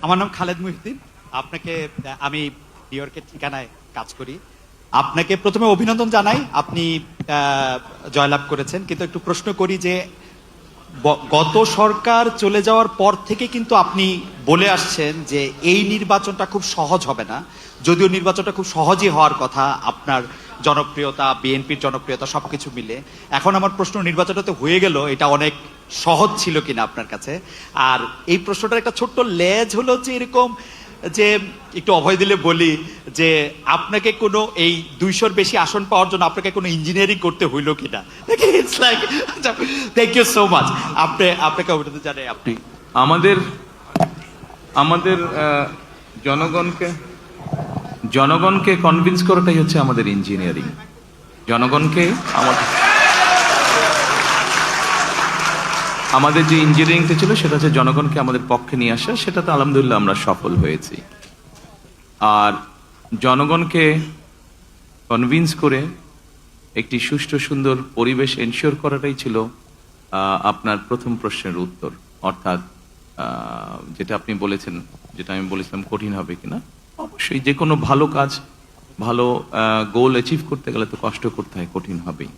আমার নাম খালেদ মুহিউদ্দিন। আপনাকে আমি নিউ ইয়র্কের ঠিকানায় কাজ করি। আপনাকে প্রথমে অভিনন্দন জানাই, আপনি জয়লাভ করেছেন। কিন্তু একটু প্রশ্ন করি যে গত সরকার চলে যাওয়ার পর থেকে কিন্তু আপনি বলে আসছেন যে এই নির্বাচনটা খুব সহজ হবে না, যদিও নির্বাচনটা খুব সহজই হওয়ার কথা। আপনার জনপ্রিয়তা, বিএনপির জনপ্রিয়তা সবকিছু মিলে এখন আমার প্রশ্ন, নির্বাচনটা তো হয়ে গেল, এটা অনেক সহজ ছিল কিনা আপনার কাছে? আর এই প্রশ্নটার একটা ছোট্ট লেজ হলো যে এরকম যে একটু অভয় দিলে বলি যে আপনাকে কোনো এই 200-র বেশি আসন পাওয়ার জন্য আপনাকে কোনো ইঞ্জিনিয়ারিং করতে হইলো কিনা? It's like, thank you so much. আপনাকে অভিনন্দন জানাই। আপনি আমাদের আমাদের জনগণকে জনগণকে কনভিন্স করাটাই হচ্ছে আমাদের ইঞ্জিনিয়ারিং। জনগণকে আমাদের যে ইঞ্জিনিয়ারিংটা ছিল সেটা হচ্ছে জনগণকে আমাদের পক্ষে নিয়ে আসা, সেটাতে আলহামদুলিল্লাহ আমরা সফল হয়েছি। আর জনগণকে কনভিন্স করে একটি সুষ্ঠু সুন্দর পরিবেশ এনশিওর করাটাই ছিল আপনার প্রথম প্রশ্নের উত্তর। অর্থাৎ যেটা আপনি বলেছেন, যেটা আমি বলেছিলাম কঠিন হবে কিনা, অবশ্যই যে কোনো ভালো কাজ, ভালো গোল অ্যাচিভ করতে গেলে তো কষ্ট করতে হয়, কঠিন হবেই।